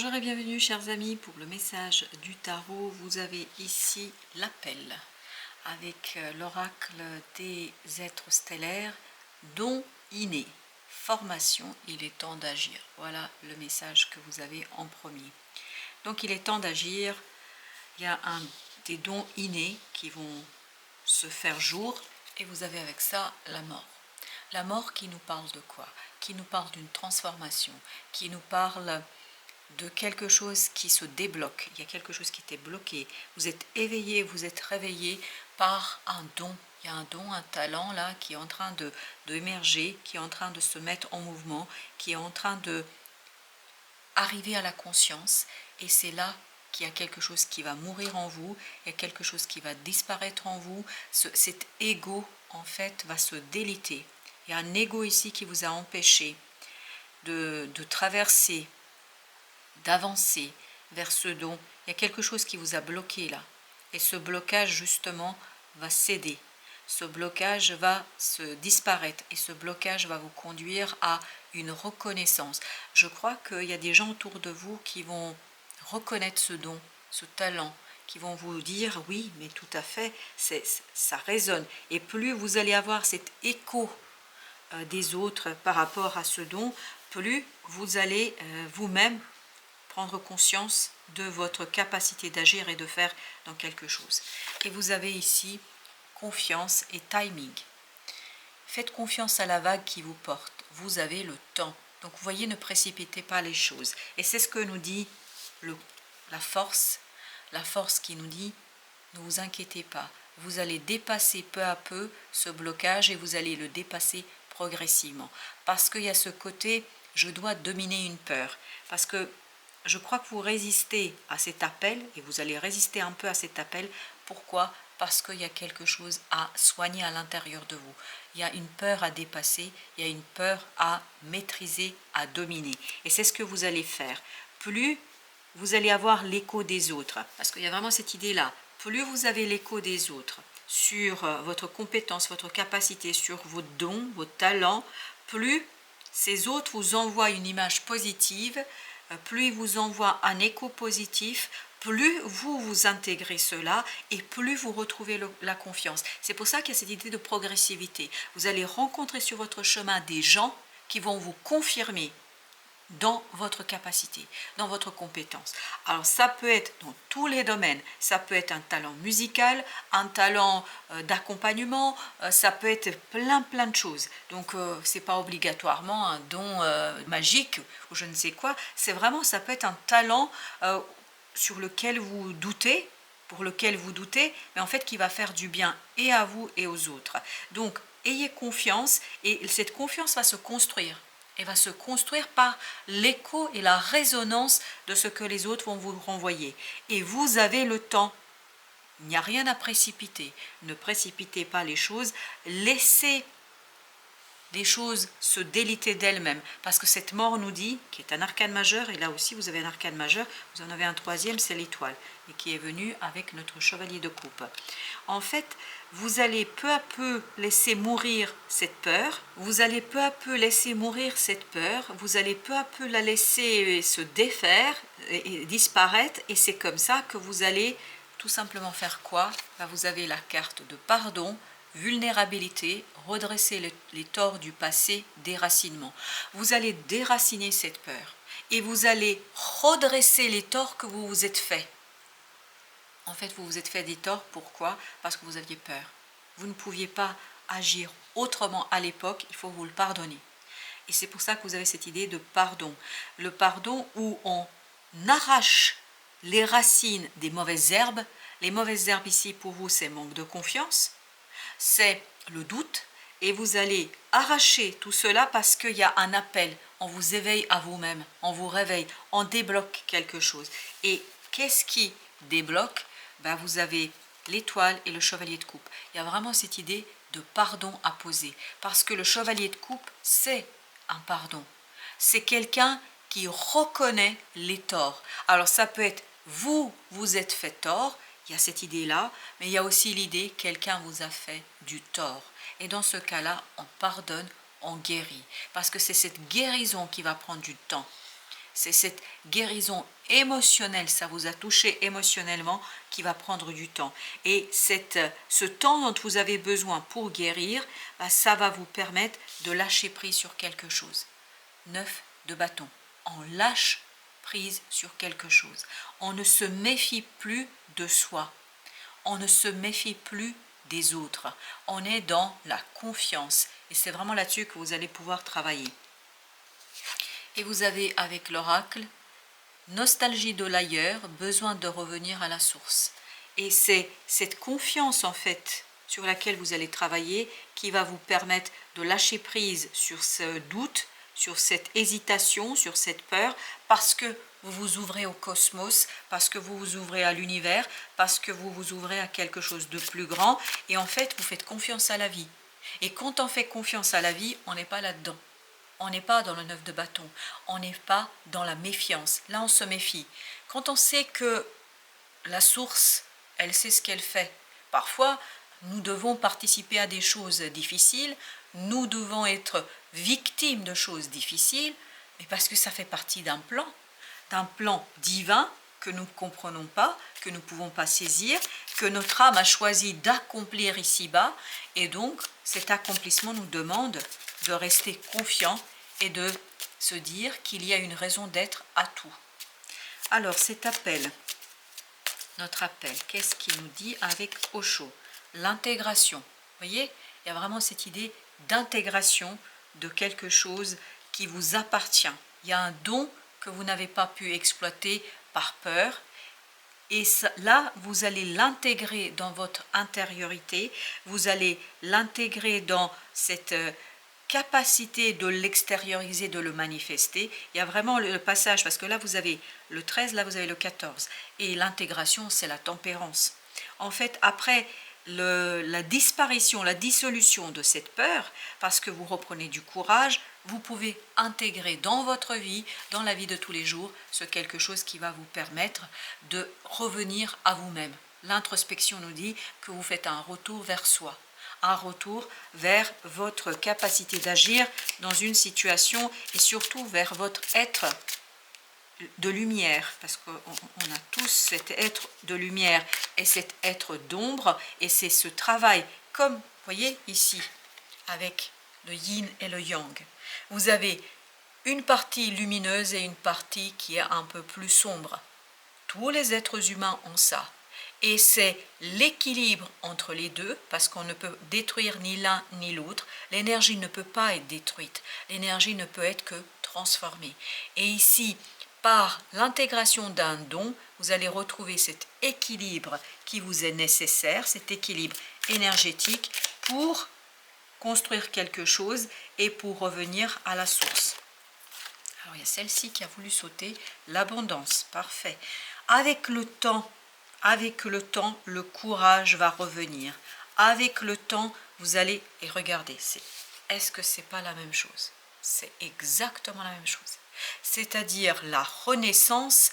Bonjour et bienvenue chers amis pour le message du tarot. Vous avez ici l'appel avec l'oracle des êtres stellaires, dons innés, formation, il est temps d'agir. Voilà le message que vous avez en premier. Donc il est temps d'agir, il y a des dons innés qui vont se faire jour et vous avez avec ça la mort. La mort qui nous parle de quoi? Qui nous parle d'une transformation, qui nous parle de quelque chose qui se débloque. Il y a quelque chose qui était bloqué. Vous êtes éveillé, vous êtes réveillé par un don. Il y a un don, un talent là qui est en train d'émerger, qui est en train de se mettre en mouvement, qui est en train de arriver à la conscience. Et c'est là qu'il y a quelque chose qui va mourir en vous, il y a quelque chose qui va disparaître en vous. Cet ego en fait va se déliter. Il y a un ego ici qui vous a empêché de traverser, d'avancer vers ce don. Il y a quelque chose qui vous a bloqué là. Et ce blocage justement va céder. Ce blocage va se disparaître et ce blocage va vous conduire à une reconnaissance. Je crois qu'il y a des gens autour de vous qui vont reconnaître ce don, ce talent, qui vont vous dire oui, mais tout à fait, ça résonne. Et plus vous allez avoir cet écho des autres par rapport à ce don, plus vous allez vous-même prendre conscience de votre capacité d'agir et de faire dans quelque chose. Et vous avez ici confiance et timing. Faites confiance à la vague qui vous porte. Vous avez le temps. Donc vous voyez, ne précipitez pas les choses. Et c'est ce que nous dit la force qui nous dit, ne vous inquiétez pas. Vous allez dépasser peu à peu ce blocage et vous allez le dépasser progressivement. Parce qu'il y a ce côté, je dois dominer une peur. Parce que je crois que vous résistez à cet appel et vous allez résister un peu à cet appel. Pourquoi? Parce qu'il y a quelque chose à soigner à l'intérieur de vous. Il y a une peur à dépasser, il y a une peur à maîtriser, à dominer. Et c'est ce que vous allez faire. Plus vous allez avoir l'écho des autres, parce qu'il y a vraiment cette idée-là, plus vous avez l'écho des autres sur votre compétence, votre capacité, sur vos dons, vos talents, plus ces autres vous envoient une image positive, plus ils vous envoient un écho positif, plus vous vous intégrez cela et plus vous retrouvez la confiance. C'est pour ça qu'il y a cette idée de progressivité. Vous allez rencontrer sur votre chemin des gens qui vont vous confirmer dans votre capacité, dans votre compétence. Alors ça peut être dans tous les domaines, ça peut être un talent musical, un talent d'accompagnement, ça peut être plein de choses. Donc c'est pas obligatoirement un don magique ou je ne sais quoi, c'est vraiment, ça peut être un talent sur lequel vous doutez, pour lequel vous doutez, mais en fait qui va faire du bien et à vous et aux autres. Donc ayez confiance et cette confiance va se construire. Et va se construire par l'écho et la résonance de ce que les autres vont vous renvoyer. Et vous avez le temps. Il n'y a rien à précipiter. Ne précipitez pas les choses. Laissez les choses se déliter d'elles-mêmes. Parce que cette mort nous dit, qui est un arcane majeur, et là aussi vous avez un arcane majeur, vous en avez un troisième, c'est l'étoile, et qui est venu avec notre chevalier de coupe. En fait, vous allez peu à peu laisser mourir cette peur, vous allez peu à peu laisser mourir cette peur, vous allez peu à peu la laisser se défaire et disparaître, et c'est comme ça que vous allez tout simplement faire quoi? Vous avez la carte de pardon, vulnérabilité, redresser les torts du passé, déracinement. Vous allez déraciner cette peur et vous allez redresser les torts que vous vous êtes faits. En fait, vous vous êtes fait des torts, pourquoi? Parce que vous aviez peur. Vous ne pouviez pas agir autrement à l'époque, il faut vous le pardonner. Et c'est pour ça que vous avez cette idée de pardon. Le pardon où on arrache les racines des mauvaises herbes. Les mauvaises herbes ici, pour vous, c'est manque de confiance, c'est le doute, et vous allez arracher tout cela parce qu'il y a un appel, on vous éveille à vous-même, on vous réveille, on débloque quelque chose. Et qu'est-ce qui débloque? Vous avez l'étoile et le chevalier de coupe. Il y a vraiment cette idée de pardon à poser, parce que le chevalier de coupe, c'est un pardon. C'est quelqu'un qui reconnaît les torts. Alors ça peut être vous êtes fait tort, il y a cette idée-là, mais il y a aussi l'idée que quelqu'un vous a fait du tort. Et dans ce cas-là, on pardonne, on guérit. Parce que c'est cette guérison qui va prendre du temps. C'est cette guérison émotionnelle, ça vous a touché émotionnellement, qui va prendre du temps. Et ce temps dont vous avez besoin pour guérir, ça va vous permettre de lâcher prise sur quelque chose. 9 de bâton. On lâche prise sur quelque chose. On ne se méfie plus de soi. On ne se méfie plus des autres. On est dans la confiance. Et c'est vraiment là-dessus que vous allez pouvoir travailler. Et vous avez avec l'oracle, nostalgie de l'ailleurs, besoin de revenir à la source. Et c'est cette confiance en fait sur laquelle vous allez travailler qui va vous permettre de lâcher prise sur ce doute, sur cette hésitation, sur cette peur, parce que vous vous ouvrez au cosmos, parce que vous vous ouvrez à l'univers, parce que vous vous ouvrez à quelque chose de plus grand, et en fait vous faites confiance à la vie. Et quand on fait confiance à la vie, on n'est pas là-dedans. On n'est pas dans le 9 de bâton, on n'est pas dans la méfiance. Là, on se méfie. Quand on sait que la source, elle sait ce qu'elle fait. Parfois, nous devons participer à des choses difficiles, nous devons être victimes de choses difficiles, mais parce que ça fait partie d'un plan divin que nous ne comprenons pas, que nous ne pouvons pas saisir, que notre âme a choisi d'accomplir ici-bas, et donc cet accomplissement nous demande de rester confiant et de se dire qu'il y a une raison d'être à tout. Alors cet appel, notre appel, qu'est-ce qu'il nous dit avec Osho? L'intégration. Vous voyez, il y a vraiment cette idée d'intégration de quelque chose qui vous appartient. Il y a un don que vous n'avez pas pu exploiter par peur. Et là, vous allez l'intégrer dans votre intériorité, vous allez l'intégrer dans cette capacité de l'extérioriser, de le manifester. Il y a vraiment le passage, parce que là, vous avez le 13, là, vous avez le 14. Et l'intégration, c'est la tempérance. En fait, après la disparition, la dissolution de cette peur, parce que vous reprenez du courage, vous pouvez intégrer dans votre vie, dans la vie de tous les jours, ce quelque chose qui va vous permettre de revenir à vous-même. L'introspection nous dit que vous faites un retour vers soi, un retour vers votre capacité d'agir dans une situation et surtout vers votre être de lumière, parce qu'on a tous cet être de lumière et cet être d'ombre, et c'est ce travail, comme, vous voyez ici, avec le yin et le yang. Vous avez une partie lumineuse et une partie qui est un peu plus sombre. Tous les êtres humains ont ça. Et c'est l'équilibre entre les deux, parce qu'on ne peut détruire ni l'un ni l'autre. L'énergie ne peut pas être détruite. L'énergie ne peut être que transformée. Et ici, par l'intégration d'un don, vous allez retrouver cet équilibre qui vous est nécessaire, cet équilibre énergétique pour construire quelque chose et pour revenir à la source. Alors il y a celle-ci qui a voulu sauter, l'abondance, parfait. Avec le temps, le courage va revenir. Avec le temps, vous allez, et regardez, est-ce que c'est pas la même chose? C'est exactement la même chose. C'est-à-dire la renaissance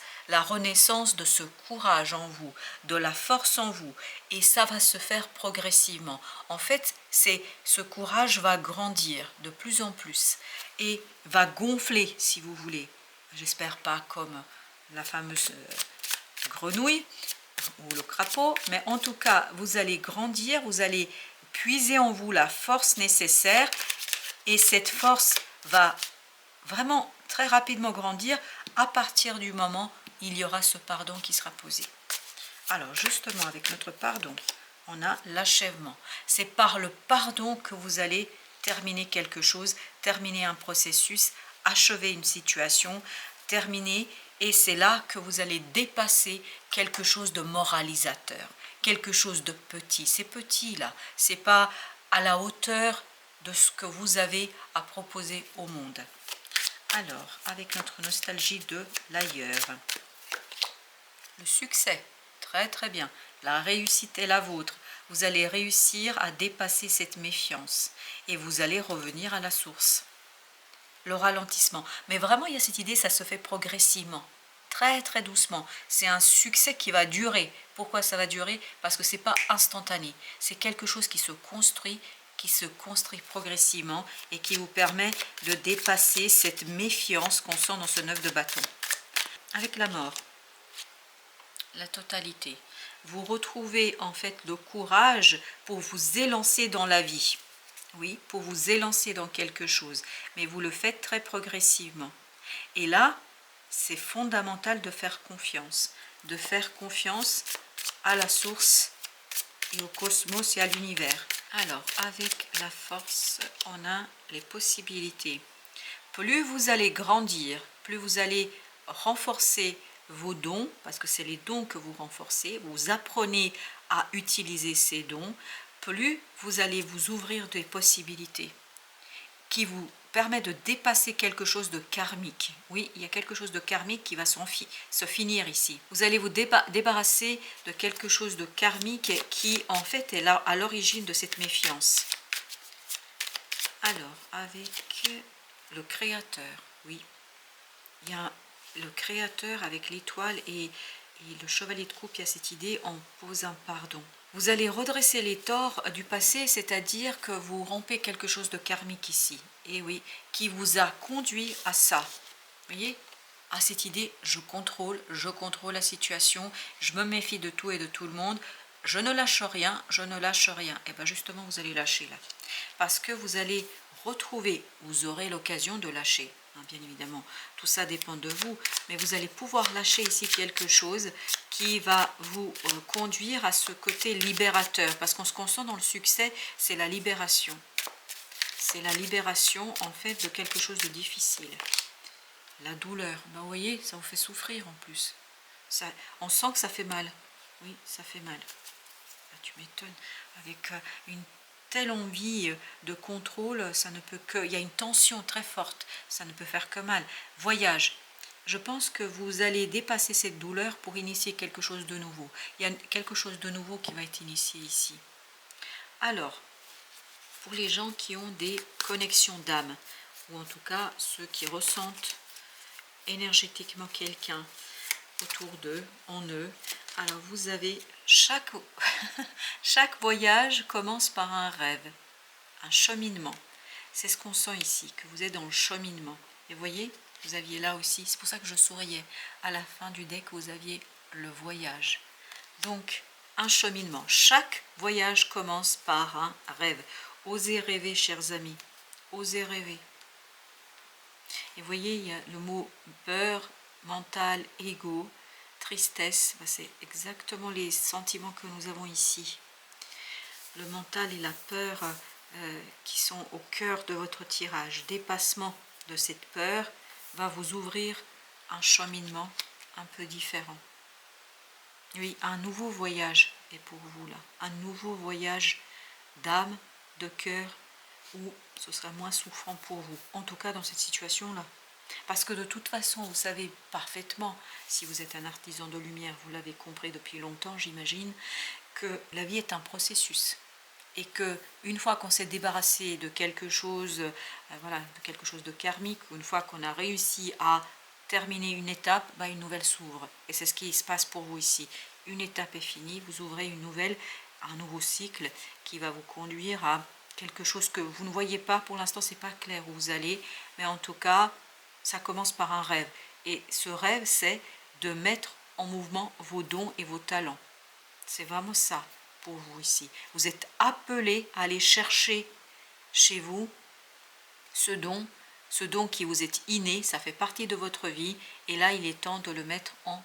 de ce courage en vous, de la force en vous, et ça va se faire progressivement. En fait, ce courage va grandir de plus en plus et va gonfler, si vous voulez. J'espère pas comme la fameuse grenouille ou le crapaud, mais en tout cas, vous allez grandir, vous allez puiser en vous la force nécessaire, et cette force va vraiment très rapidement grandir à partir du moment où il y aura ce pardon qui sera posé. Alors justement, avec notre pardon, on a l'achèvement. C'est par le pardon que vous allez terminer quelque chose, terminer un processus, achever une situation, terminer, et c'est là que vous allez dépasser quelque chose de moralisateur, quelque chose de petit. C'est petit là, c'est pas à la hauteur de ce que vous avez à proposer au monde. Alors, avec notre nostalgie de l'ailleurs, le succès, très très bien, la réussite est la vôtre, vous allez réussir à dépasser cette méfiance et vous allez revenir à la source. Le ralentissement, mais vraiment il y a cette idée, ça se fait progressivement, très très doucement, c'est un succès qui va durer. Pourquoi ça va durer? Parce que c'est pas instantané, c'est quelque chose qui se construit qui se construit progressivement et qui vous permet de dépasser cette méfiance qu'on sent dans ce 9 de bâton. Avec la mort, la totalité, vous retrouvez en fait le courage pour vous élancer dans la vie. Oui, pour vous élancer dans quelque chose, mais vous le faites très progressivement. Et là, c'est fondamental de faire confiance à la source et au cosmos et à l'univers. Alors, avec la force, on a les possibilités. Plus vous allez grandir, plus vous allez renforcer vos dons, parce que c'est les dons que vous renforcez, vous apprenez à utiliser ces dons, plus vous allez vous ouvrir des possibilités qui vous permet de dépasser quelque chose de karmique. Oui, il y a quelque chose de karmique qui va se finir ici. Vous allez vous débarrasser de quelque chose de karmique qui en fait est là à l'origine de cette méfiance. Alors, avec le créateur, oui, il y a le créateur avec l'étoile et le chevalier de coupe, il y a cette idée, on pose un pardon. Vous allez redresser les torts du passé, c'est-à-dire que vous rompez quelque chose de karmique ici. Et oui, qui vous a conduit à ça. Vous voyez, à cette idée, je contrôle la situation, je me méfie de tout et de tout le monde, je ne lâche rien, je ne lâche rien. Et bien justement, vous allez lâcher là. Parce que vous allez retrouver, vous aurez l'occasion de lâcher. Bien évidemment, tout ça dépend de vous, mais vous allez pouvoir lâcher ici quelque chose qui va vous conduire à ce côté libérateur, parce qu'on se concentre dans le succès, c'est la libération. C'est la libération en fait de quelque chose de difficile. La douleur, ben, vous voyez, ça vous fait souffrir en plus. Ça, on sent que ça fait mal. Oui, ça fait mal. Ben, tu m'étonnes, avec une telle envie de contrôle, ça ne peut que... Il y a une tension très forte, ça ne peut faire que mal. Voyage. Je pense que vous allez dépasser cette douleur pour initier quelque chose de nouveau. Il y a quelque chose de nouveau qui va être initié ici. Alors, pour les gens qui ont des connexions d'âme, ou en tout cas ceux qui ressentent énergétiquement quelqu'un autour d'eux, en eux, alors vous avez chaque voyage commence par un rêve, un cheminement. C'est ce qu'on sent ici, que vous êtes dans le cheminement. Et vous voyez, vous aviez là aussi, c'est pour ça que je souriais. À la fin du deck, vous aviez le voyage. Donc, un cheminement. Chaque voyage commence par un rêve. Osez rêver, chers amis. Osez rêver. Et vous voyez, il y a le mot peur, mental, ego, tristesse. C'est exactement les sentiments que nous avons ici. Le mental et la peur qui sont au cœur de votre tirage. Dépassement de cette peur va vous ouvrir un cheminement un peu différent. Oui, un nouveau voyage est pour vous là. Un nouveau voyage d'âme, de cœur, où ce sera moins souffrant pour vous. En tout cas dans cette situation-là. Parce que de toute façon, vous savez parfaitement, si vous êtes un artisan de lumière, vous l'avez compris depuis longtemps, j'imagine, que la vie est un processus. Et que une fois qu'on s'est débarrassé de quelque chose, voilà, de quelque chose de karmique, ou une fois qu'on a réussi à terminer une étape, une nouvelle s'ouvre. Et c'est ce qui se passe pour vous ici. Une étape est finie, vous ouvrez une nouvelle, un nouveau cycle qui va vous conduire à quelque chose que vous ne voyez pas. Pour l'instant, c'est pas clair où vous allez, mais en tout cas, ça commence par un rêve. Et ce rêve, c'est de mettre en mouvement vos dons et vos talents. C'est vraiment ça pour vous ici. Vous êtes appelé à aller chercher chez vous ce don qui vous est inné, ça fait partie de votre vie, et là il est temps de le mettre en